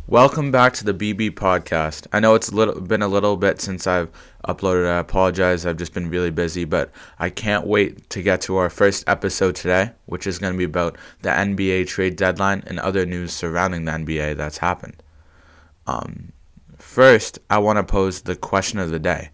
Welcome back to the BB podcast. I know it's been a little bit since I've uploaded. I apologize. I've just been really busy, but I can't wait to get to our first episode today, which is going to be about the NBA trade deadline and other news surrounding the NBA that's happened. First, I want to pose the question of the day.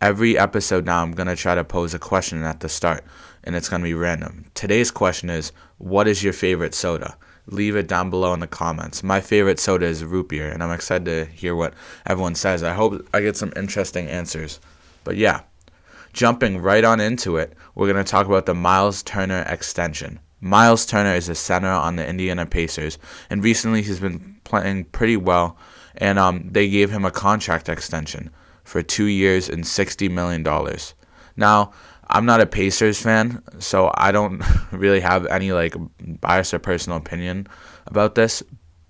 Every episode now, I'm going to try to pose a question at the start, and it's going to be random. Today's question is, what is your favorite soda? Leave it down below in the comments. My favorite soda is root beer, and I'm excited to hear what everyone says. I hope I get some interesting answers. But yeah, jumping right on into it, we're going to talk about the Miles Turner extension. Miles Turner is a center on the Indiana Pacers, and recently he's been playing pretty well, and they gave him a contract extension for 2 years and $60 million. Now, I'm not a Pacers fan, so I don't really have any bias or personal opinion about this.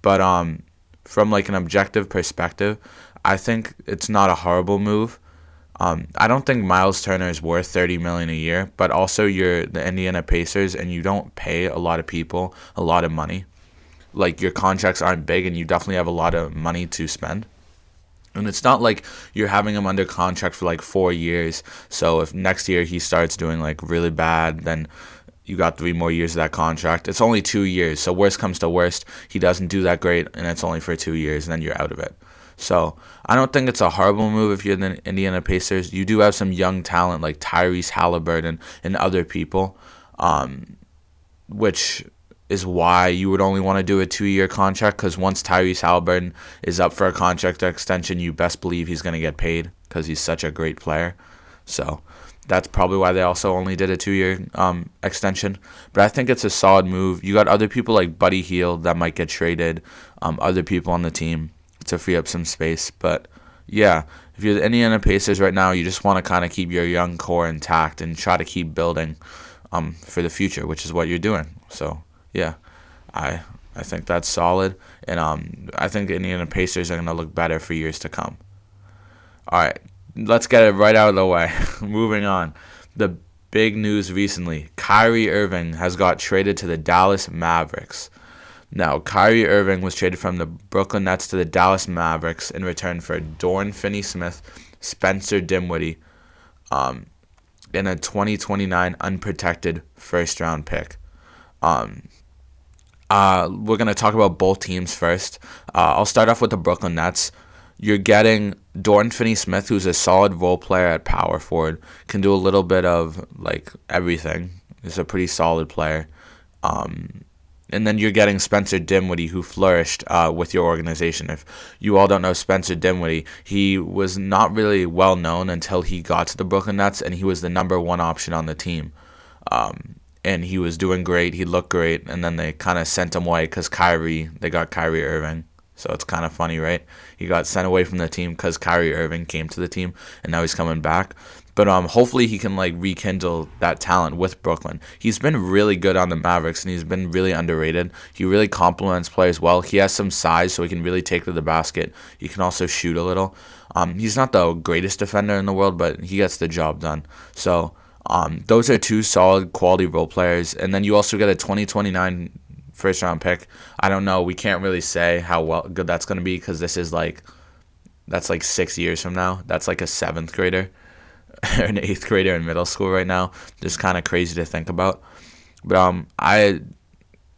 But from an objective perspective, I think it's not a horrible move. I don't think Miles Turner is worth $30 million a year, but also you're the Indiana Pacers and you don't pay a lot of people a lot of money. Your contracts aren't big and you definitely have a lot of money to spend. And it's not like you're having him under contract for 4 years. So if next year he starts doing really bad, then you got 3 more years of that contract. It's only 2 years. So worst comes to worst, he doesn't do that great and it's only for 2 years and then you're out of it. So I don't think it's a horrible move if you're the Indiana Pacers. You do have some young talent like Tyrese Halliburton and other people, which is why you would only want to do a 2-year contract, because once Tyrese Halliburton is up for a contract extension, you best believe he's going to get paid because he's such a great player. So that's probably why they also only did a 2-year extension. But I think it's a solid move. You got other people like Buddy Hield that might get traded, other people on the team to free up some space. But yeah, if you're the Indiana Pacers right now, you just want to kind of keep your young core intact and try to keep building for the future, which is what you're doing. So yeah, I think that's solid, and I think the Indiana Pacers are going to look better for years to come. All right, let's get it right out of the way. Moving on. The big news recently, Kyrie Irving has got traded to the Dallas Mavericks. Now, Kyrie Irving was traded from the Brooklyn Nets to the Dallas Mavericks in return for Durant Finney-Smith, Spencer Dinwiddie, in a 2029 unprotected first-round pick. We're going to talk about both teams first. I'll start off with the Brooklyn Nets. You're getting Durant Finney-Smith, who's a solid role player at power forward, can do a little bit of everything. He's a pretty solid player. And then you're getting Spencer Dinwiddie, who flourished with your organization. If you all don't know Spencer Dinwiddie, he was not really well known until he got to the Brooklyn Nets, and he was the number one option on the team. And he was doing great. He looked great. And then they kind of sent him away because they got Kyrie Irving. So it's kind of funny, right? He got sent away from the team because Kyrie Irving came to the team, and now he's coming back. But hopefully he can rekindle that talent with Brooklyn. He's been really good on the Mavericks, and he's been really underrated. He really complements players well. He has some size, so he can really take to the basket. He can also shoot a little. He's not the greatest defender in the world, but he gets the job done. So those are 2 solid quality role players. And then you also get a 2029 first round pick. I don't know. We can't really say how good that's going to be, because this is that's 6 years from now. That's a 7th grader or an 8th grader in middle school right now. Just kind of crazy to think about. But I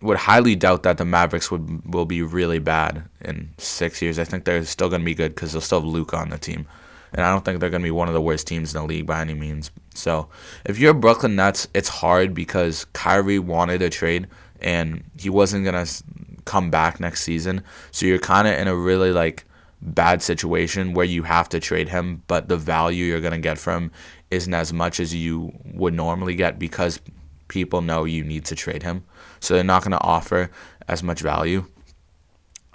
would highly doubt that the Mavericks will be really bad in 6 years. I think they're still going to be good because they'll still have Luka on the team. And I don't think they're going to be one of the worst teams in the league by any means. So if you're Brooklyn Nets, it's hard because Kyrie wanted a trade and he wasn't going to come back next season. So you're kind of in a really bad situation where you have to trade him, but the value you're going to get from him isn't as much as you would normally get because people know you need to trade him. So they're not going to offer as much value.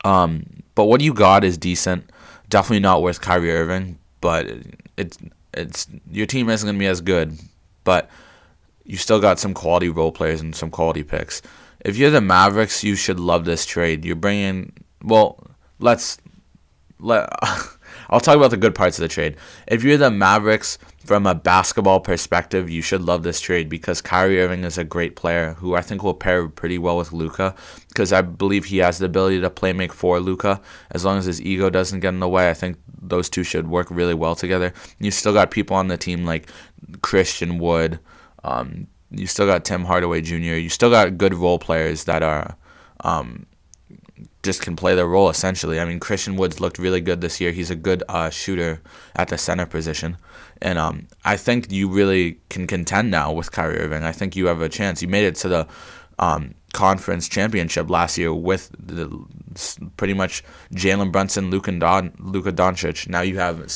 But what you got is decent. Definitely not worth Kyrie Irving. But it's your team isn't going to be as good, but you still got some quality role players and some quality picks. If you're the Mavericks, you should love this trade. You're bringing, I'll I'll talk about the good parts of the trade. If you're the Mavericks, from a basketball perspective, you should love this trade because Kyrie Irving is a great player who I think will pair pretty well with Luka because I believe he has the ability to play make for Luka. As long as his ego doesn't get in the way, I think those two should work really well together. You still got people on the team like Christian Wood. You still got Tim Hardaway Jr. You still got good role players that are just can play their role essentially. I mean, Christian Wood's looked really good this year. He's a good shooter at the center position. And I think you really can contend now with Kyrie Irving. I think you have a chance. You made it to the conference championship last year with pretty much Jalen Brunson, Luka Doncic. Now you have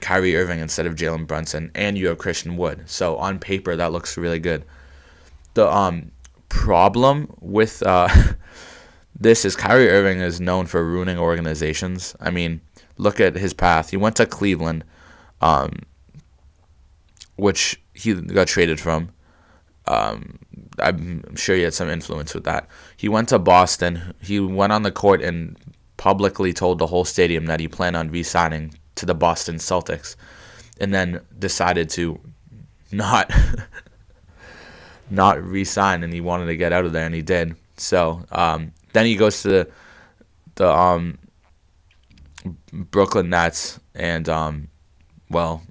Kyrie Irving instead of Jalen Brunson, and you have Christian Wood. So on paper, that looks really good. The problem with this is Kyrie Irving is known for ruining organizations. I mean, look at his path. He went to Cleveland, which he got traded from. I'm sure he had some influence with that. He went to Boston. He went on the court and publicly told the whole stadium that he planned on re-signing to the Boston Celtics, and then decided to not re-sign, and he wanted to get out of there, and he did. So then he goes to the Brooklyn Nets, and well,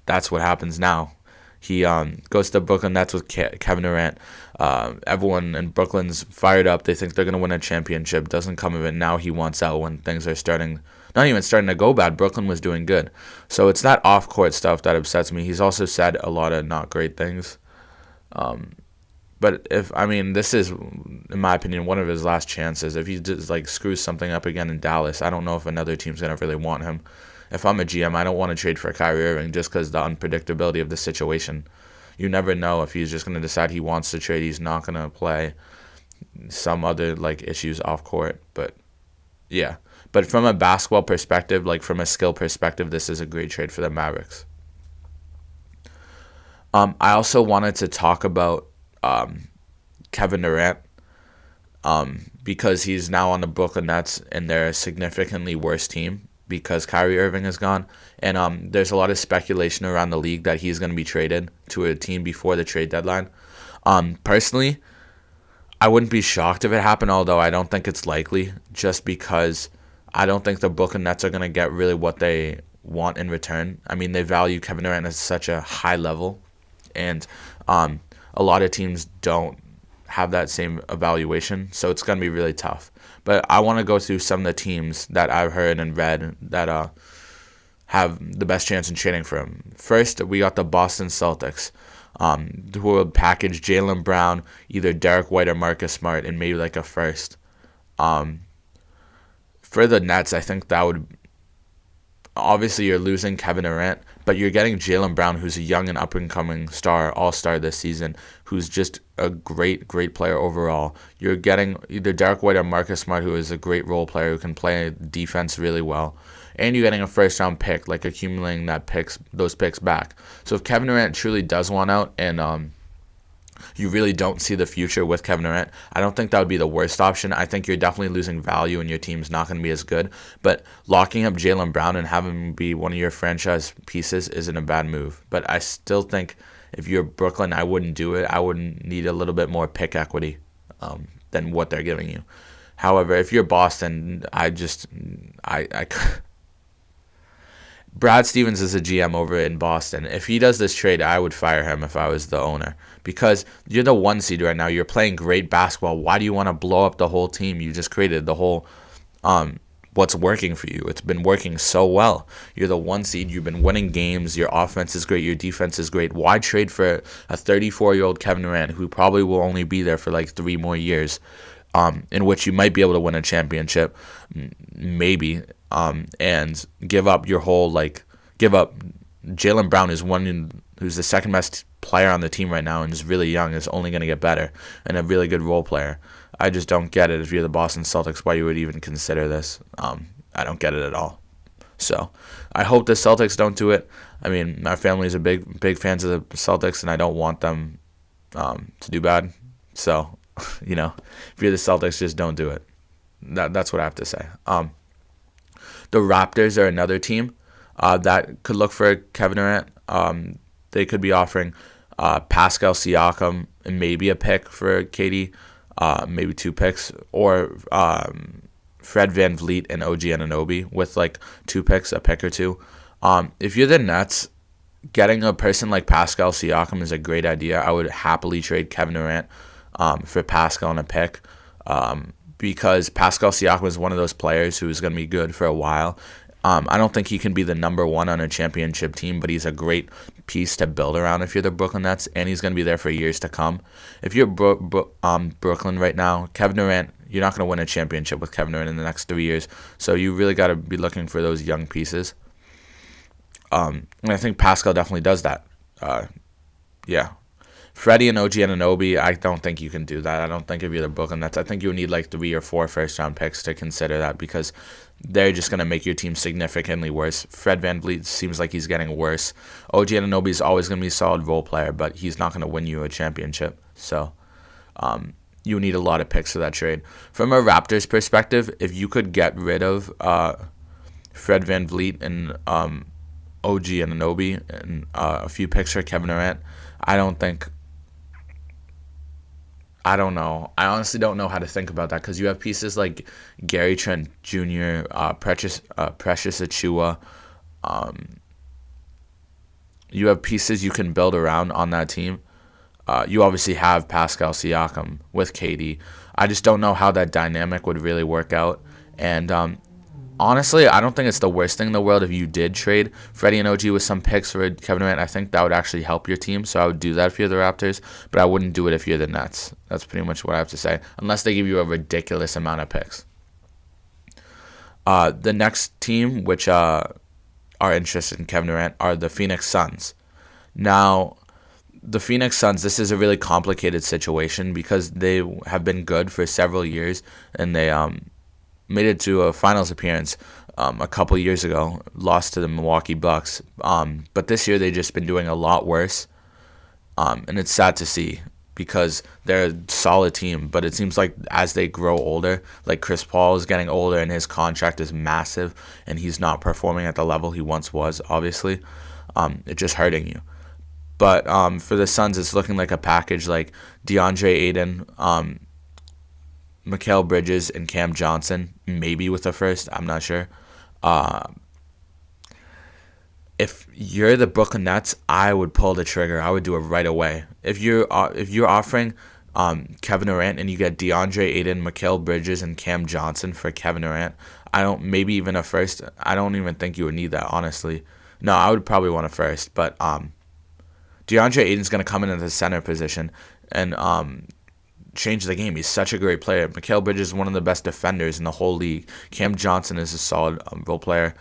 that's what happens now. He goes to the Brooklyn Nets with Kevin Durant. Everyone in Brooklyn's fired up. They think they're going to win a championship. Doesn't come of it. Now he wants out when things are not even starting to go bad. Brooklyn was doing good. So it's that off-court stuff that upsets me. He's also said a lot of not great things. But this is, in my opinion, one of his last chances. If he just screws something up again in Dallas, I don't know if another team's going to really want him. If I'm a GM, I don't want to trade for Kyrie Irving just because the unpredictability of the situation. You never know if he's just going to decide he wants to trade. He's not going to play some other issues off court. But yeah. But from a basketball perspective, from a skill perspective, this is a great trade for the Mavericks. I also wanted to talk about Kevin Durant because he's now on the Brooklyn Nets and they're a significantly worse team because Kyrie Irving is gone. And there's a lot of speculation around the league that he's going to be traded to a team before the trade deadline. Personally, I wouldn't be shocked if it happened, although I don't think it's likely, just because I don't think the Brooklyn Nets are going to get really what they want in return. I mean, they value Kevin Durant at such a high level, and a lot of teams don't have that same evaluation, so it's going to be really tough. But I want to go through some of the teams that I've heard and read that have the best chance in trading for him. First, we got the Boston Celtics, who will package Jaylen Brown, either Derek White or Marcus Smart, and maybe a first. For the Nets, I think that would... Obviously, you're losing Kevin Durant, but you're getting Jaylen Brown, who's a young and up-and-coming all-star this season, who's just a great, great player overall. You're getting either Derek White or Marcus Smart, who is a great role player who can play defense really well. And you're getting a first-round pick, accumulating those picks back. So if Kevin Durant truly does want out and you really don't see the future with Kevin Durant, I don't think that would be the worst option. I think you're definitely losing value and your team's not going to be as good. But locking up Jaylen Brown and having him be one of your franchise pieces isn't a bad move. But I still think if you're Brooklyn, I wouldn't do it. I would need a little bit more pick equity than what they're giving you. However, if you're Boston, Brad Stevens is a GM over in Boston. If he does this trade, I would fire him if I was the owner. Because you're the 1 seed right now. You're playing great basketball. Why do you want to blow up the whole team? You just created the whole what's working for you. It's been working so well. You're the 1 seed. You've been winning games. Your offense is great. Your defense is great. Why trade for a 34-year-old Kevin Durant who probably will only be there for 3 more years, in which you might be able to win a championship, maybe, and give up your whole give up Jaylen Brown who's the second best player on the team right now and is really young, is only going to get better, and a really good role player. I just don't get it if you're the Boston Celtics why you would even consider this. I don't get it at all. So I hope the Celtics don't do it. I mean, my family is a big fans of the Celtics, and I don't want them to do bad. So, if you're the Celtics, just don't do it. That's what I have to say. The Raptors are another team that could look for Kevin Durant. They could be offering Pascal Siakam and maybe a pick for KD, maybe 2 picks, or Fred VanVleet and OG Anunoby with like 2 picks, a pick or two. If you're the Nets, getting a person like Pascal Siakam is a great idea. I would happily trade Kevin Durant for Pascal and a pick. Because Pascal Siakam is one of those players who's going to be good for a while. I don't think he can be the number one on a championship team, but he's a great piece to build around if you're the Brooklyn Nets, and he's going to be there for years to come. If you're Brooklyn right now, Kevin Durant, you're not going to win a championship with Kevin Durant in the next 3 years, so you really got to be looking for those young pieces. And I think Pascal definitely does that. Yeah. Freddie and OG Anunoby, I don't think you can do that. I don't think if you're the Brooklyn Nets, I think you would need like 3 or 4 first-round picks to consider that because they're just going to make your team significantly worse. Fred VanVleet seems like he's getting worse. OG Anunoby is always going to be a solid role player, but he's not going to win you a championship. So you need a lot of picks for that trade. From a Raptors perspective, if you could get rid of Fred VanVleet and OG Anunoby and a few picks for Kevin Durant, I don't know. I honestly don't know how to think about that because you have pieces like Gary Trent Jr., Precious Achiuwa. You have pieces you can build around on that team. You obviously have Pascal Siakam with KD. I just don't know how that dynamic would really work out. And honestly, I don't think it's the worst thing in the world if you did trade Freddie and OG with some picks for Kevin Durant. I think that would actually help your team, so I would do that if you're the Raptors, but I wouldn't do it if you're the Nets. That's pretty much what I have to say, unless they give you a ridiculous amount of picks. The next team, which are interested in Kevin Durant, are the Phoenix Suns. Now, the Phoenix Suns, this is a really complicated situation because they have been good for several years, and they made it to a finals appearance a couple years ago, lost to the Milwaukee Bucks. But this year they've just been doing a lot worse, and it's sad to see because they're a solid team. But it seems like as they grow older, like Chris Paul is getting older and his contract is massive, and he's not performing at the level he once was, obviously. It's just hurting you. But for the Suns, it's looking like a package like DeAndre Ayton, Mikal Bridges, and Cam Johnson, maybe with a first. I'm not sure. If you're the Brooklyn Nets, I would pull the trigger. I would do it right away. If you're offering Kevin Durant and you get DeAndre Ayton, Mikal Bridges, and Cam Johnson for Kevin Durant, maybe even a first. I don't even think you would need that, honestly. No, I would probably want a first, but DeAndre Ayton's going to come in at the center position and change the game. He's such a great player. Mikal Bridges is one of the best defenders in the whole league. Cam Johnson is a solid role player.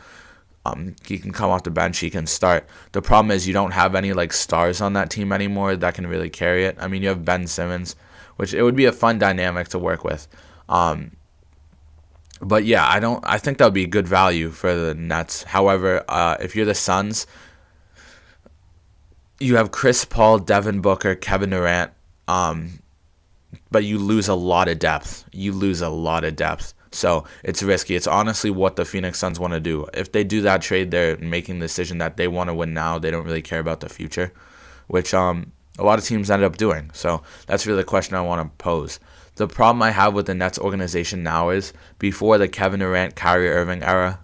He can come off the bench. He can start. The problem is you don't have any like stars on that team anymore that can really carry it. I mean, you have Ben Simmons, which it would be a fun dynamic to work with. But yeah, I think that would be good value for the Nets. However, if you're the Suns, you have Chris Paul, Devin Booker, Kevin Durant, but you lose a lot of depth. So it's risky. It's honestly what the Phoenix Suns want to do. If they do that trade, they're making the decision that they want to win now. They don't really care about the future, which a lot of teams ended up doing. So that's really the question I want to pose. The problem I have with the Nets organization now is before the Kevin Durant, Kyrie Irving era,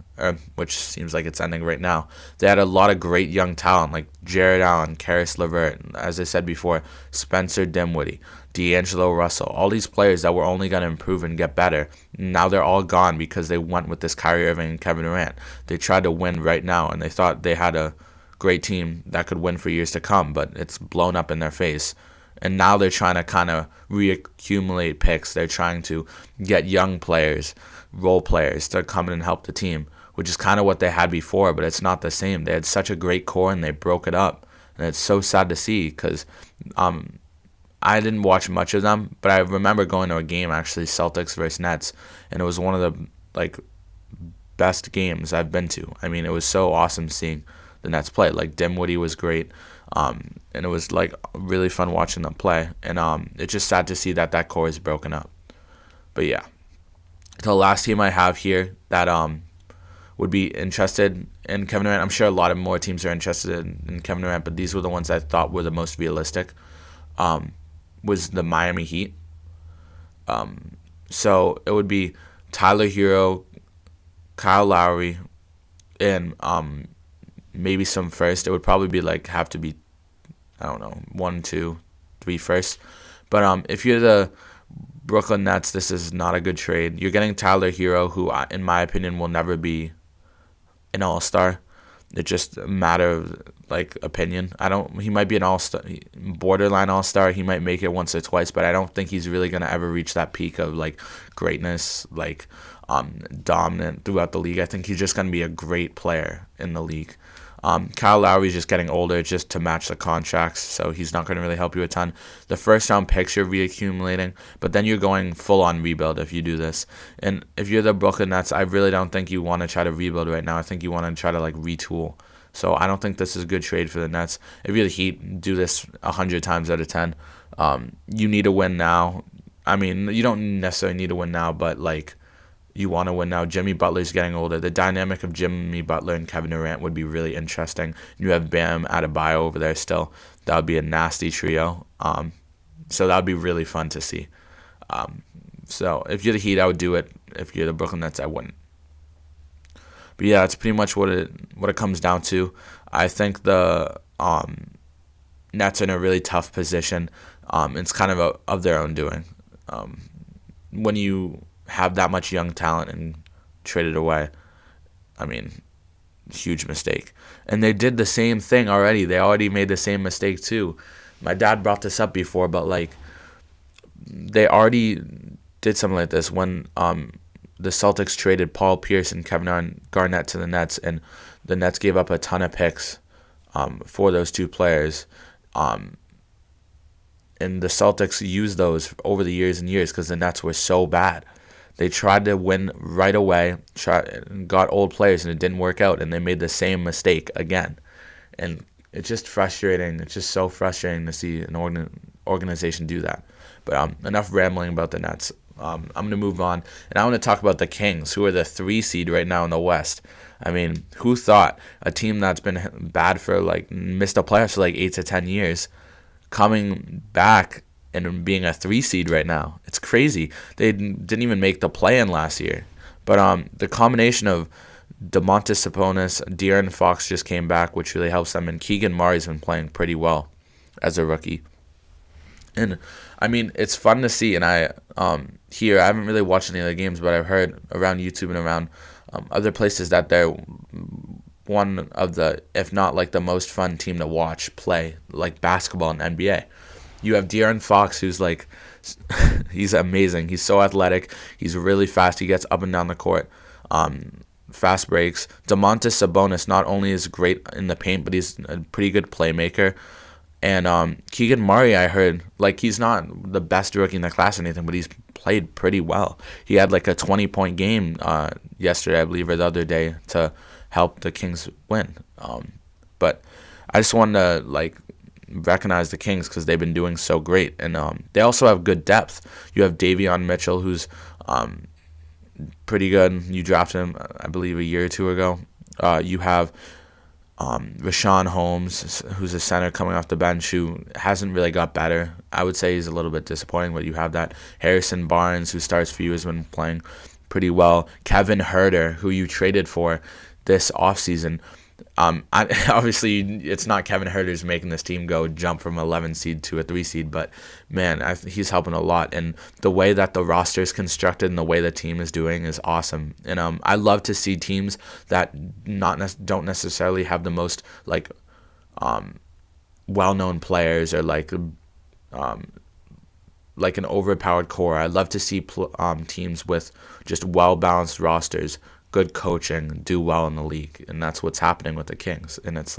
which seems like it's ending right now, they had a lot of great young talent like Jared Allen, Karis LeVert, as I said before, Spencer Dinwiddie, D'Angelo Russell, all these players that were only going to improve and get better. Now they're all gone because they went with this Kyrie Irving and Kevin Durant. They tried to win right now, and they thought they had a great team that could win for years to come, but it's blown up in their face. And now they're trying to kind of reaccumulate picks. They're trying to get young players, role players, to come in and help the team, which is kind of what they had before, but it's not the same. They had such a great core, and they broke it up. And it's so sad to see because I didn't watch much of them, but I remember going to a game, actually, Celtics versus Nets, and it was one of the best games I've been to. I mean, it was so awesome seeing the Nets play. Like, Dinwiddie was great, and it was really fun watching them play. And it's just sad to see that core is broken up. But yeah, the last team I have here that would be interested in Kevin Durant. I'm sure a lot of more teams are interested in Kevin Durant, but these were the ones I thought were the most realistic. Was the Miami Heat. So it would be Tyler Hero, Kyle Lowry, and maybe some first. It would probably be like have to be, I don't know, 1, 2, 3 first. But if you're the Brooklyn Nets, this is not a good trade. You're getting Tyler Hero, who, in my opinion, will never be an all-star. It's just a matter of like opinion. He might be an all-star, borderline all-star. He might make it once or twice, but I don't think he's really gonna ever reach that peak of like greatness, like dominant throughout the league. I think he's just gonna be a great player in the league. Kyle Lowry's just getting older just to match the contracts, so he's not going to really help you a ton. The first round picks you're reaccumulating, but then you're going full on rebuild if you do this. And if you're the Brooklyn Nets, I really don't think you want to try to rebuild right now. I think you want to try to like retool. So I don't think this is a good trade for the Nets. If you're the Heat, do this 100 times out of 10. You need to win now. I mean, you don't necessarily need to win now, but like, you want to win now. Jimmy Butler's getting older. The dynamic of Jimmy Butler and Kevin Durant would be really interesting. You have Bam Adebayo over there still. That would be a nasty trio. So that would be really fun to see. So if you're the Heat, I would do it. If you're the Brooklyn Nets, I wouldn't. But yeah, that's pretty much what it comes down to. I think the Nets are in a really tough position. It's kind of their own doing. When you have that much young talent and trade it away, I mean, huge mistake. And they did the same thing already. They already made the same mistake too. My dad brought this up before, but like, they already did something like this when the Celtics traded Paul Pierce and Kevin Garnett to the Nets, and the Nets gave up a ton of picks for those two players. And the Celtics used those over the years and years because the Nets were so bad. They tried to win right away, got old players, and it didn't work out, and they made the same mistake again. And it's just frustrating. It's just so frustrating to see an organization do that. But enough rambling about the Nets. I'm going to move on, and I want to talk about the Kings, who are the 3 seed right now in the West. I mean, who thought a team that's been bad for, like, missed the playoffs for like 8 to 10 years, coming back and being a 3 seed right now? It's crazy. They didn't even make the play-in last year. But the combination of Domantas Sabonis, De'Aaron Fox just came back, which really helps them, and Keegan Murray's been playing pretty well as a rookie. And I mean, it's fun to see, and I haven't really watched any of the games, but I've heard around YouTube and around other places that they're one of the, if not like the most fun team to watch play like basketball in NBA. You have De'Aaron Fox, who's like, he's amazing. He's so athletic. He's really fast. He gets up and down the court. Fast breaks. Domantas Sabonis not only is great in the paint, but he's a pretty good playmaker. And Keegan Murray, I heard, like, he's not the best rookie in the class or anything, but he's played pretty well. He had like a 20-point game yesterday, I believe, or the other day to help the Kings win. But I just wanted to like recognize the Kings because they've been doing so great, and they also have good depth. You have Davion Mitchell, who's pretty good. You drafted him, I believe, a year or two ago. You have Rashawn Holmes, who's a center coming off the bench, who hasn't really got better. I would say he's a little bit disappointing, but you have that. Harrison Barnes, who starts for you, has been playing pretty well. Kevin Huerter, who you traded for this offseason. Obviously, it's not Kevin Huerter's making this team jump from 11 seed to a 3 seed, but man, he's helping a lot. And the way that the roster is constructed and the way the team is doing is awesome. And I love to see teams that don't necessarily have the most like well-known players or like an overpowered core. I love to see teams with just well-balanced rosters, good coaching, do well in the league, and that's what's happening with the Kings, and it's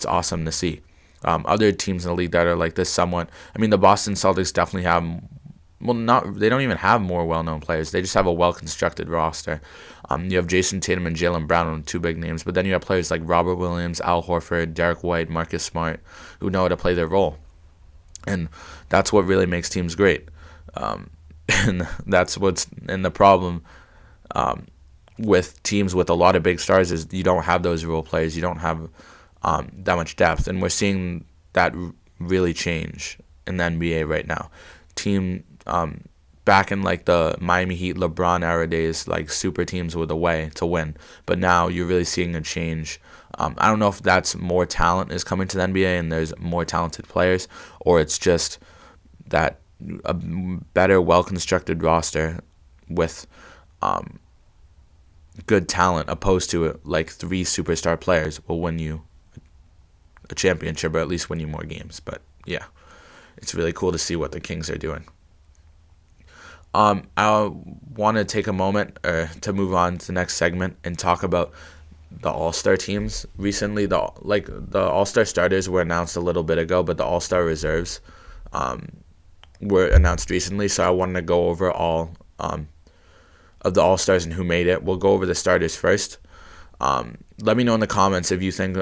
awesome to see. Other teams in the league that are like this somewhat, I mean, the Boston Celtics definitely have, they don't even have more well-known players, they just have a well-constructed roster. You have Jason Tatum and Jaylen Brown, 2 big names, but then you have players like Robert Williams, Al Horford, Derek White, Marcus Smart, who know how to play their role, and that's what really makes teams great. And that's what's in the problem with teams with a lot of big stars is you don't have those role players. You don't have that much depth, and we're seeing that really change in the NBA right now. Team back in like the Miami Heat LeBron era days, like super teams were the way to win. But now you're really seeing a change. I don't know if that's more talent is coming to the NBA and there's more talented players, or it's just that a better, well-constructed roster with good talent opposed to like 3 superstar players will win you a championship or at least win you more games. But yeah, it's really cool to see what the Kings are doing. I want to take a moment to move on to the next segment and talk about the All-Star teams. Recently, the All-Star starters were announced a little bit ago, but the All-Star reserves were announced recently. So I wanted to go over all of the All-Stars and who made it. We'll go over the starters first. Let me know in the comments if you think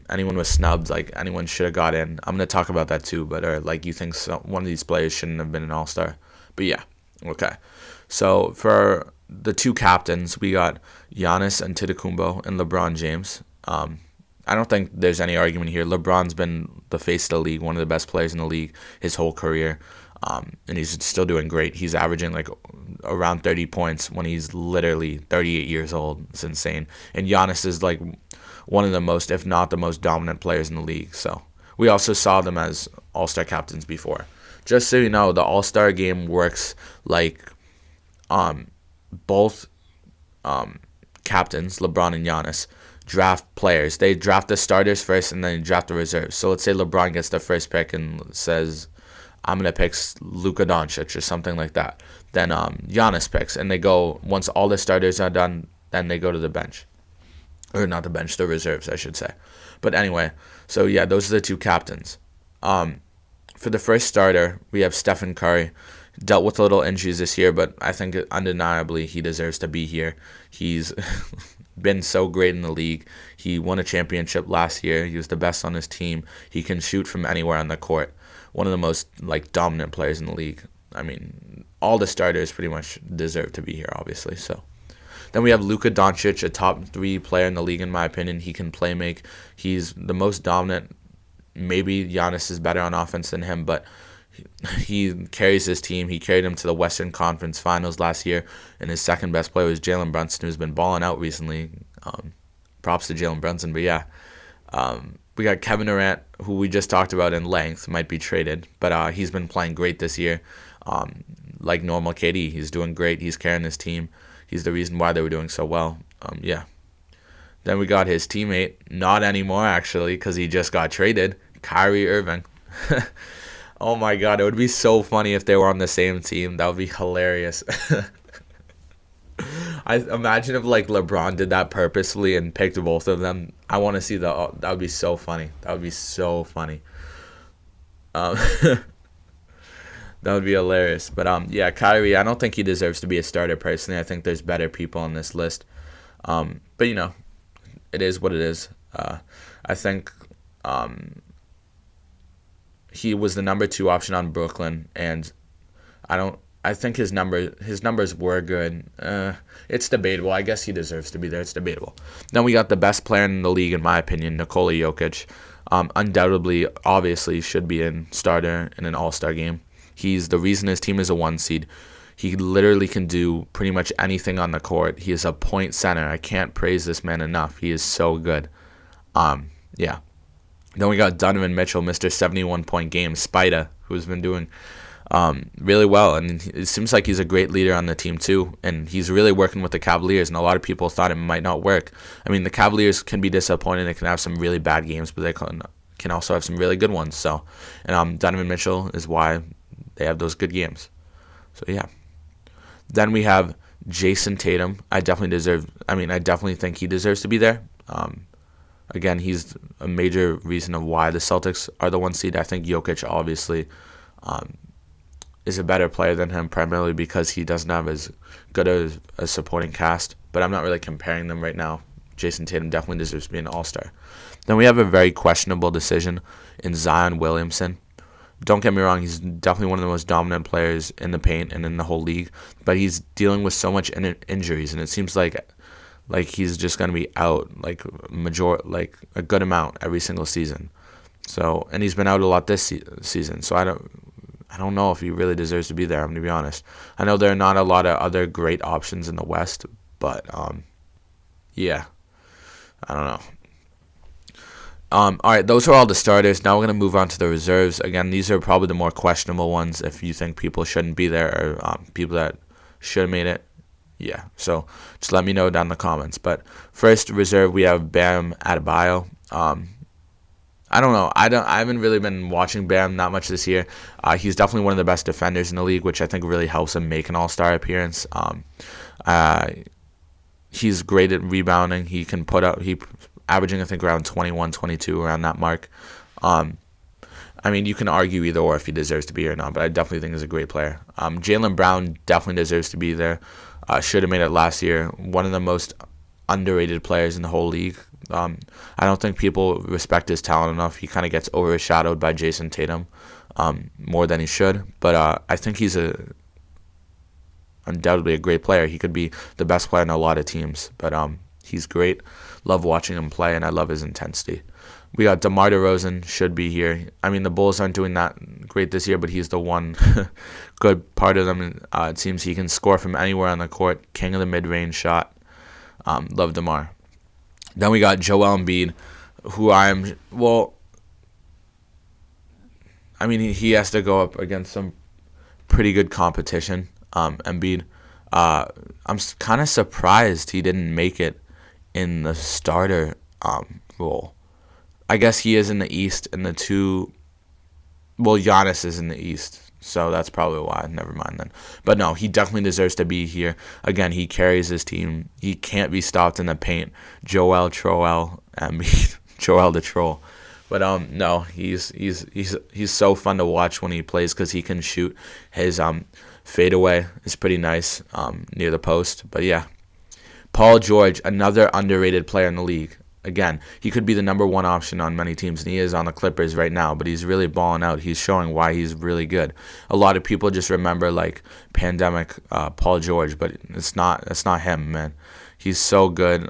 anyone was snubbed, like anyone should have got in. I'm going to talk about that too, but or like you think one of these players shouldn't have been an All-Star. But yeah. Okay, so for the 2 captains, we got Giannis Antetokounmpo and LeBron James. I don't think there's any argument here. LeBron's been the face of the league, one of the best players in the league his whole career, and he's still doing great. He's averaging like around 30 points when he's literally 38 years old. It's insane. And Giannis is like one of the most, if not the most dominant players in the league. So we also saw them as All-Star captains before. Just so you know, the All-Star game works like both captains, LeBron and Giannis, draft players. They draft the starters first and then draft the reserves. So let's say LeBron gets the first pick and says, I'm going to pick Luka Doncic or something like that. Then Giannis picks, and they go, once all the starters are done, then they go to the bench. Or not the bench, the reserves, I should say. But anyway, so yeah, those are the 2 captains. For the first starter, we have Stephen Curry. Dealt with a little injuries this year, but I think undeniably he deserves to be here. He's been so great in the league. He won a championship last year. He was the best on his team. He can shoot from anywhere on the court. One of the most like dominant players in the league. I mean, all the starters pretty much deserve to be here, obviously. So then we have Luka Doncic, a top 3 player in the league in my opinion. He can play make. He's the most dominant. Maybe Giannis is better on offense than him, but he carries his team. He carried him to the Western Conference Finals last year, and his second best player was Jalen Brunson, who's been balling out recently. Props to Jalen Brunson, but yeah. We got Kevin Durant, who we just talked about in length, might be traded, but he's been playing great this year. Like normal KD, he's doing great. He's carrying his team. He's the reason why they were doing so well. Yeah. Then we got his teammate, not anymore actually, because he just got traded, Kyrie Irving. Oh my God, it would be so funny if they were on the same team. That would be hilarious. I imagine if like LeBron did that purposefully and picked both of them. I want to see that would be so funny. That would be so funny. That would be hilarious. But yeah, Kyrie, I don't think he deserves to be a starter personally. I think there's better people on this list. But you know, it is what it is. I think he was the number 2 option on Brooklyn, and I think his numbers were good. It's debatable. I guess he deserves to be there. It's debatable. Then we got the best player in the league, in my opinion, Nikola Jokic. Undoubtedly, obviously, should be in starter in an All-Star game. He's the reason his team is a 1 seed. He literally can do pretty much anything on the court. He is a point center. I can't praise this man enough. He is so good. Yeah. Then we got Donovan Mitchell, Mr. 71-point game, Spida, who's been doing really well. And it seems like he's a great leader on the team too. And he's really working with the Cavaliers. And a lot of people thought it might not work. I mean, the Cavaliers can be disappointing. They can have some really bad games, but they can also have some really good ones. So, and Donovan Mitchell is why they have those good games. So, yeah. Then we have Jason Tatum. I definitely think he deserves to be there. Again, he's a major reason of why the Celtics are the 1 seed. I think Jokic obviously is a better player than him, primarily because he doesn't have as good a supporting cast. But I'm not really comparing them right now. Jason Tatum definitely deserves to be an All-Star. Then we have a very questionable decision in Zion Williamson. Don't get me wrong, he's definitely one of the most dominant players in the paint and in the whole league, but he's dealing with so much injuries, and it seems like Like he's just gonna be out like like a good amount every single season. So and he's been out a lot this season. So I don't know if he really deserves to be there. I'm gonna be honest. I know there are not a lot of other great options in the West, but yeah, I don't know. All right, those are all the starters. Now we're gonna move on to the reserves. Again, these are probably the more questionable ones. If you think people shouldn't be there or people that should have made it, yeah. So just let me know down in the comments. But first reserve, we have Bam Adebayo. I don't know. I haven't really been watching Bam that much this year. He's definitely one of the best defenders in the league, which I think really helps him make an All-Star appearance. Uh, he's great at rebounding. He can put up. He averaging I think around 21, 22 around that mark. I mean, you can argue either or if he deserves to be here or not, but I definitely think he's a great player. Jaylen Brown definitely deserves to be there. Should have made it last year. One of the most underrated players in the whole league. I don't think people respect his talent enough. He kind of gets overshadowed by Jason Tatum more than he should. But I think he's undoubtedly a great player. He could be the best player in a lot of teams. But he's great. Love watching him play, and I love his intensity. We got DeMar DeRozan should be here. I mean, the Bulls aren't doing that great this year, but he's the one good part of them. It seems he can score from anywhere on the court. King of the mid-range shot. Love DeMar. Then we got Joel Embiid, who I mean, he has to go up against some pretty good competition. Embiid. I'm kind of surprised he didn't make it in the starter role. I guess he is in the East, and Giannis is in the East, so that's probably why. Never mind then. But no, he definitely deserves to be here. Again, he carries his team. He can't be stopped in the paint. Joel Embiid, Joel the Troll. But no, he's so fun to watch when he plays because he can shoot. His fadeaway is pretty nice near the post. But yeah, Paul George, another underrated player in the league. Again, he could be the number one option on many teams, and he is on the Clippers right now, but he's really balling out. He's showing why he's really good. A lot of people just remember, like, pandemic Paul George, but it's not him, man. He's so good.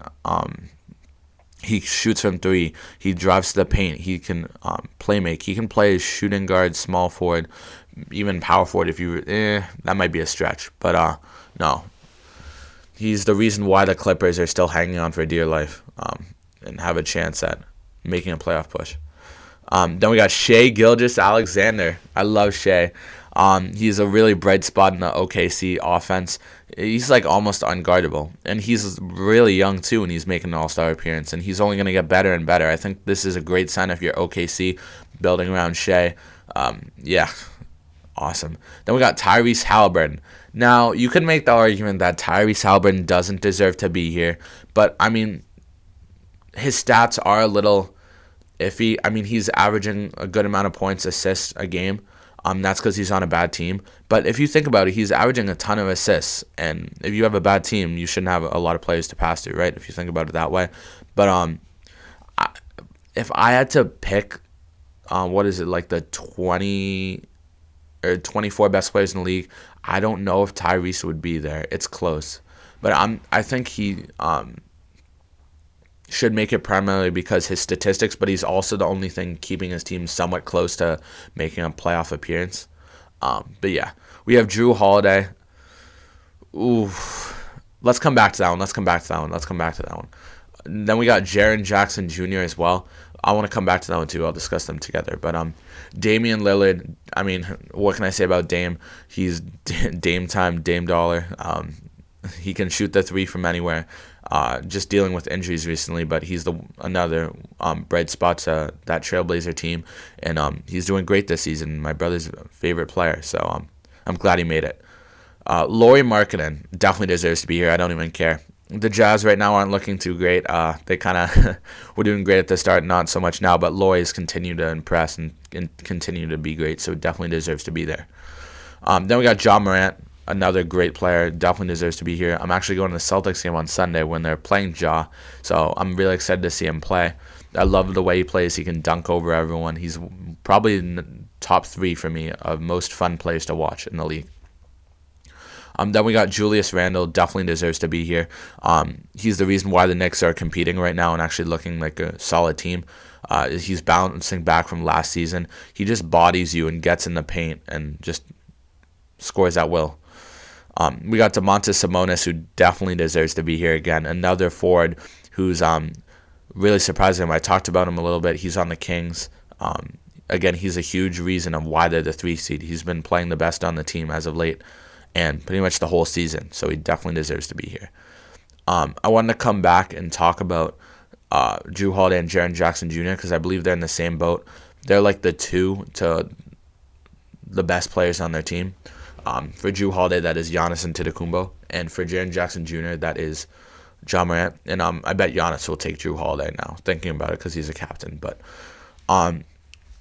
He shoots from three. He drives to the paint. He can play make. He can play shooting guard, small forward, even power forward if you that might be a stretch. But no. He's the reason why the Clippers are still hanging on for dear life. And have a chance at making a playoff push. Then we got Shai Gilgeous-Alexander. I love Shai. He's a really bright spot in the OKC offense. He's like almost unguardable. And he's really young too, and he's making an all-star appearance. And he's only going to get better and better. I think this is a great sign if you're OKC building around Shai. Yeah, awesome. Then we got Tyrese Halliburton. Now, you can make the argument that Tyrese Halliburton doesn't deserve to be here. But, I mean, his stats are a little iffy. I mean, he's averaging a good amount of points, assists a game. That's because he's on a bad team. But if you think about it, he's averaging a ton of assists. And if you have a bad team, you shouldn't have a lot of players to pass to, right? If you think about it that way. But if I had to pick, like the 20 or 24 best players in the league, I don't know if Tyrese would be there. It's close. But I think he should make it primarily because his statistics, but he's also the only thing keeping his team somewhat close to making a playoff appearance. But yeah, we have Drew Holiday. Ooh, let's come back to that one. Then we got Jaren Jackson Jr. as well. I want to come back to that one too. I'll discuss them together. But Damian Lillard, I mean, what can I say about Dame? He's Dame time, Dame dollar. He can shoot the three from anywhere. Just dealing with injuries recently, but he's another bright spot to that Trailblazer team, and he's doing great this season. My brother's favorite player, so I'm glad he made it. Lauri Markkanen definitely deserves to be here. I don't even care. The Jazz right now aren't looking too great. They kind of were doing great at the start, not so much now, but Lauri's continue to impress and continue to be great, so definitely deserves to be there. Then we got Ja Morant. Another great player, definitely deserves to be here. I'm actually going to the Celtics game on Sunday when they're playing Ja, so I'm really excited to see him play. I love the way he plays. He can dunk over everyone. He's probably in the top 3 for me of most fun players to watch in the league. Then we got Julius Randle, definitely deserves to be here. He's the reason why the Knicks are competing right now and actually looking like a solid team. He's bouncing back from last season. He just bodies you and gets in the paint and just scores at will. We got Domantas Sabonis, who definitely deserves to be here again. Another forward who's really surprising. I talked about him a little bit. He's on the Kings. Again, he's a huge reason of why they're the 3 seed. He's been playing the best on the team as of late and pretty much the whole season, so he definitely deserves to be here. I wanted to come back and talk about Jrue Holiday and Jaren Jackson Jr. because I believe they're in the same boat. They're like the 2 to the best players on their team. For Jrue Holiday, that is Giannis Antetokounmpo, and for Jaren Jackson Jr., that is Ja Morant. And I bet Giannis will take Jrue Holiday now, thinking about it because he's a captain. But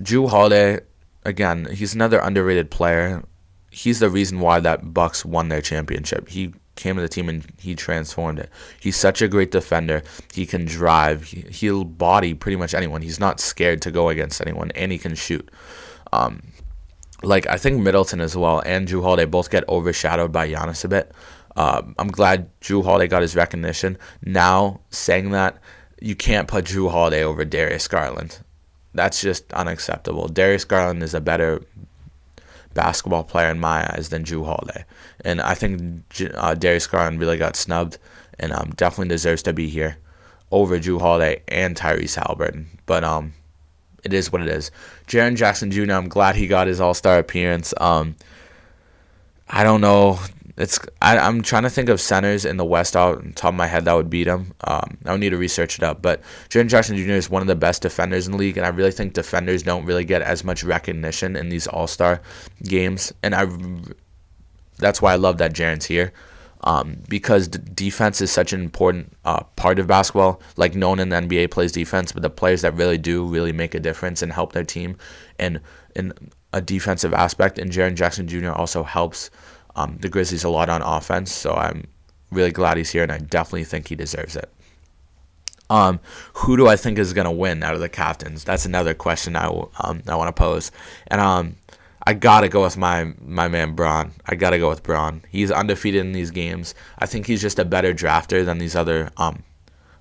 Jrue Holiday, again, he's another underrated player. He's the reason why that Bucks won their championship. He came to the team and he transformed it. He's such a great defender. He can drive. He'll body pretty much anyone. He's not scared to go against anyone, and he can shoot. I think Middleton as well and Jrue Holiday both get overshadowed by Giannis a bit. I'm glad Jrue Holiday got his recognition. Now, saying that, you can't put Jrue Holiday over Darius Garland. That's just unacceptable. Darius Garland is a better basketball player in my eyes than Jrue Holiday. And I think Darius Garland really got snubbed and definitely deserves to be here over Jrue Holiday and Tyrese Halliburton. But it is what it is. Jaren Jackson Jr., I'm glad he got his All-Star appearance. I don't know. I'm trying to think of centers in the West off the top of my head that would beat him. I would need to research it up. But Jaren Jackson Jr. is one of the best defenders in the league, and I really think defenders don't really get as much recognition in these All-Star games. And that's why I love that Jaren's here. Because defense is such an important part of basketball. Like, no one in the NBA plays defense, but the players that really do really make a difference and help their team and in a defensive aspect. And Jaren Jackson Jr. also helps the Grizzlies a lot on offense. So I'm really glad he's here, and I definitely think he deserves it. Who do I think is going to win out of the captains? That's another question I want to pose. And I got to go with my man Bron. I got to go with Bron. He's undefeated in these games. I think he's just a better drafter than these other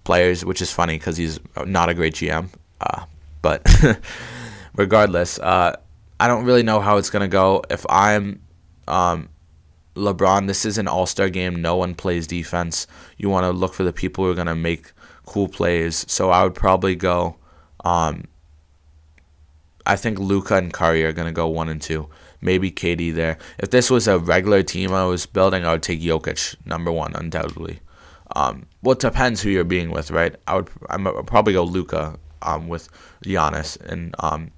players, which is funny because he's not a great GM. But regardless, I don't really know how it's going to go. If I'm LeBron, this is an all-star game. No one plays defense. You want to look for the people who are going to make cool plays. So I would probably go... I think Luka and Kyrie are going to go 1 and 2. Maybe KD there. If this was a regular team I was building, I would take Jokic, number 1, undoubtedly. Well, it depends who you're being with, right? I would probably go Luka with Giannis and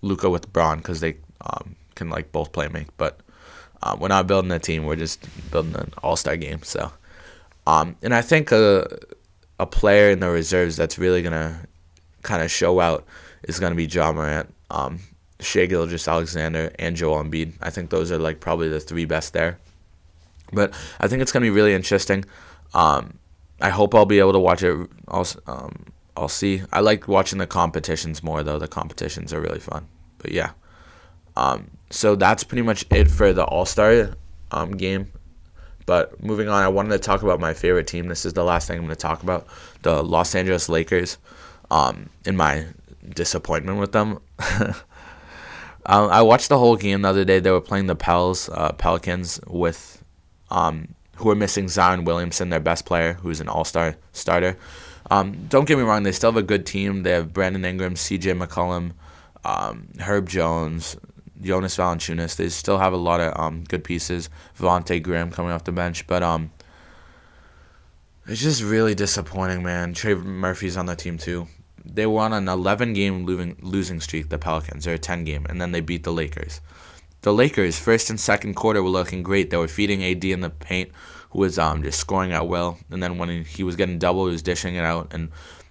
Luka with Bron because they can both play make. But we're not building a team. We're just building an all-star game. So, and I think a player in the reserves that's really going to kind of show out is going to be Ja Morant, Shai Gilgeous-Alexander, and Joel Embiid. I think those are probably the 3 best there. But I think it's going to be really interesting. I hope I'll be able to watch it. I'll see. I like watching the competitions more, though. The competitions are really fun. But yeah. So that's pretty much it for the All-Star game. But moving on, I wanted to talk about my favorite team. This is the last thing I'm going to talk about. The Los Angeles Lakers. In my disappointment with them. I watched the whole game the other day. They were playing the Pelicans with who are missing Zion Williamson, their best player, who's an all-star starter. Don't get me wrong, they still have a good team. They have Brandon Ingram, CJ McCollum, Herb Jones, Jonas Valanciunas. They still have a lot of good pieces. Vontae Graham coming off the bench, but it's just really disappointing, man. Trey Murphy's on the team too. They were on an 11-game losing streak, the Pelicans. They're a 10-game, and then they beat the Lakers. The Lakers, first and second quarter, were looking great. They were feeding AD in the paint, who was just scoring at will. And then when he was getting double, he was dishing it out, and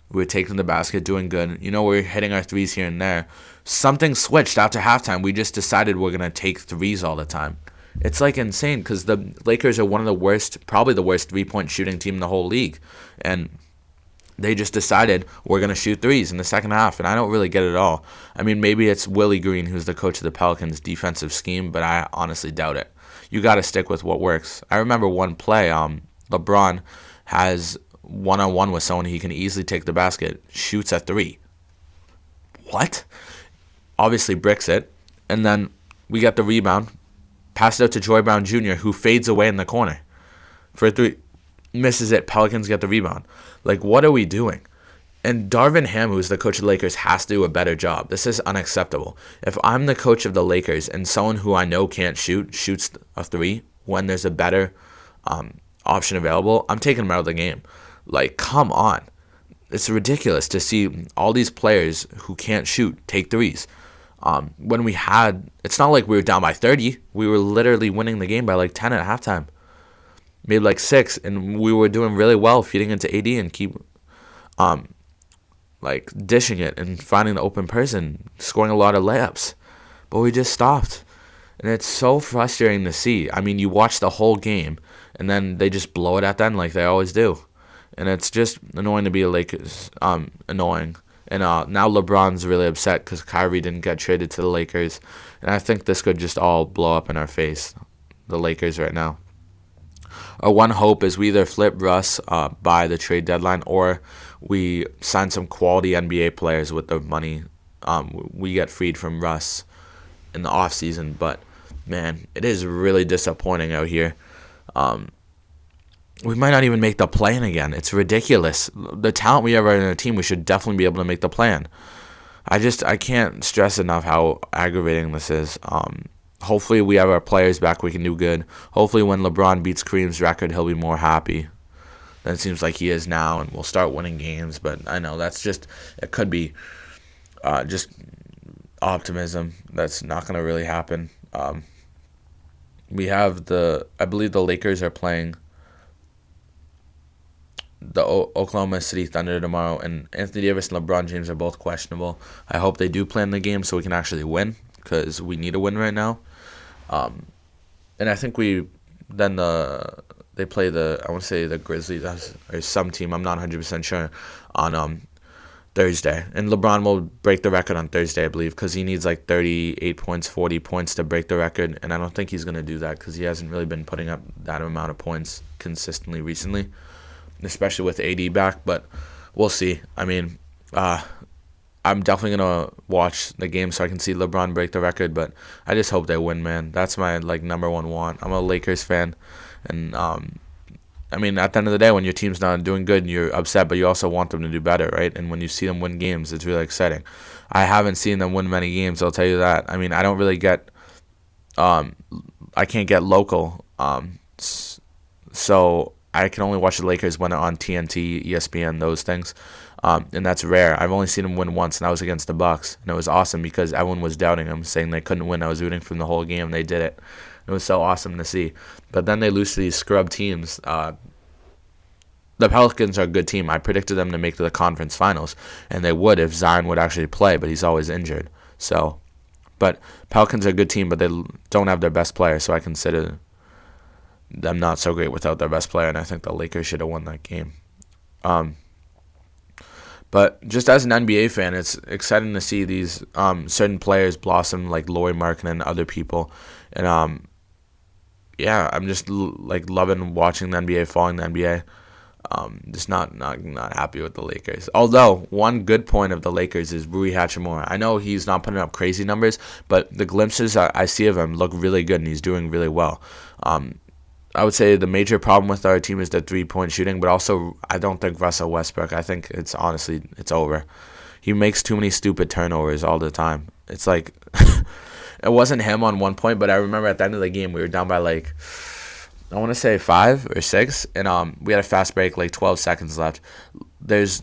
we were taking the basket, doing good. We were hitting our threes here and there. Something switched after halftime. We just decided we're going to take threes all the time. It's insane because the Lakers are one of the worst, probably the worst three-point shooting team in the whole league. And they just decided we're going to shoot threes in the second half, and I don't really get it at all. I mean, maybe it's Willie Green, who's the coach of the Pelicans' defensive scheme, but I honestly doubt it. you got to stick with what works. I remember one play, LeBron has one-on-one with someone, he can easily take the basket, shoots a three. What? Obviously bricks it, and then we get the rebound, pass it out to Joy Brown Jr., who fades away in the corner for a three, misses it, Pelicans get the rebound. Like, what are we doing? And Darvin Ham, who's the coach of the Lakers, has to do a better job. This is unacceptable. If I'm the coach of the Lakers and someone who I know can't shoot shoots a three when there's a better option available, I'm taking him out of the game. Like, come on. It's ridiculous to see all these players who can't shoot take threes. When we had, it's not like we were down by 30. We were literally winning the game by like 10 at halftime. Made like 6, and we were doing really well feeding into AD and keep like dishing it and finding the open person, scoring a lot of layups. But we just stopped. And it's so frustrating to see. I mean, you watch the whole game, and then they just blow it at the end like they always do. And it's just annoying to be a Lakers. Annoying. And now LeBron's really upset because Kyrie didn't get traded to the Lakers. And I think this could just all blow up in our face, the Lakers right now. Our one hope is we either flip Russ by the trade deadline, or we sign some quality NBA players with the money we get freed from Russ in the offseason. But, man, it is really disappointing out here. We might not even make the play-in again. It's ridiculous. The talent we have right in our team, we should definitely be able to make the play-in. I can't stress enough how aggravating this is. Hopefully we have our players back, we can do good. Hopefully when LeBron beats Kareem's record, he'll be more happy than it seems like he is now, and we'll start winning games. But I know that's just, it could be just optimism. That's not going to really happen. We have I believe the Lakers are playing the Oklahoma City Thunder tomorrow, and Anthony Davis and LeBron James are both questionable. I hope they do play in the game so we can actually win, because we need a win right now. And I think they play I want to say the Grizzlies or some team, I'm not 100% sure, on Thursday. And LeBron will break the record on Thursday, I believe, because he needs like 38 points, 40 points to break the record, and I don't think he's going to do that because he hasn't really been putting up that amount of points consistently recently, especially with AD back, but we'll see. I mean, I'm definitely going to watch the game so I can see LeBron break the record, but I just hope they win, man. That's my number one want. I'm a Lakers fan, and I mean, at the end of the day, when your team's not doing good, you're upset, but you also want them to do better, right? And when you see them win games, it's really exciting. I haven't seen them win many games, I'll tell you that. I mean, I don't really get I can't get local, so I can only watch the Lakers when they're on TNT, ESPN, those things. And that's rare. I've only seen them win once, and that was against the Bucks. And it was awesome because everyone was doubting them, saying they couldn't win. I was rooting from the whole game. They did it. It was so awesome to see. But then they lose to these scrub teams. The Pelicans are a good team. I predicted them to make the conference finals, and they would if Zion would actually play, but he's always injured. But Pelicans are a good team, but they don't have their best player, so I consider them not so great without their best player, and I think the Lakers should have won that game. But just as an NBA fan, it's exciting to see these certain players blossom, like Lauri Markkanen and other people. And I'm just loving watching the NBA, following the NBA. Just not happy with the Lakers. Although one good point of the Lakers is Rui Hachimura. I know he's not putting up crazy numbers, but the glimpses I see of him look really good, and he's doing really well. I would say the major problem with our team is the three-point shooting, but also I don't think Russell Westbrook. I think it's over. He makes too many stupid turnovers all the time. It's like it wasn't him on one point, but I remember at the end of the game we were down by I want to say 5 or 6, and we had a fast break, 12 seconds left. There's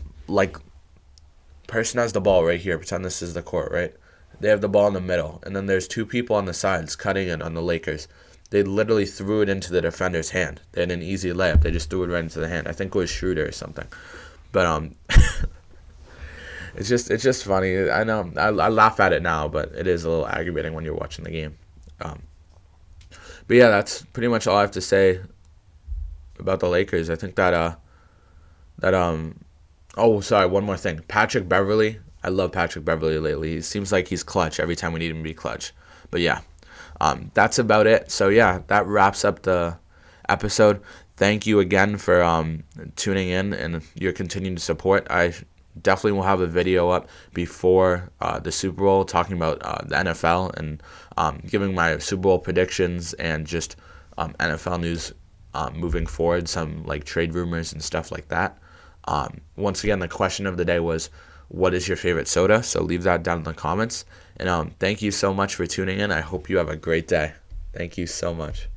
person has the ball right here. Pretend this is the court, right? They have the ball in the middle, and then there's 2 people on the sides cutting in on the Lakers. They literally threw it into the defender's hand. They had an easy layup. They just threw it right into the hand. I think it was Schroeder or something. But it's just funny. I know I laugh at it now, but it is a little aggravating when you're watching the game. But yeah, that's pretty much all I have to say about the Lakers. I think oh, sorry, one more thing. Patrick Beverley. I love Patrick Beverley lately. He seems like he's clutch every time we need him to be clutch. But yeah. That's about it. So yeah, that wraps up the episode. Thank you again for tuning in and your continued support. I definitely will have a video up before the Super Bowl talking about the NFL and giving my Super Bowl predictions and just NFL news moving forward, some like trade rumors and stuff like that. Once again, the question of the day was, what is your favorite soda? So leave that down in the comments. And thank you so much for tuning in. I hope you have a great day. Thank you so much.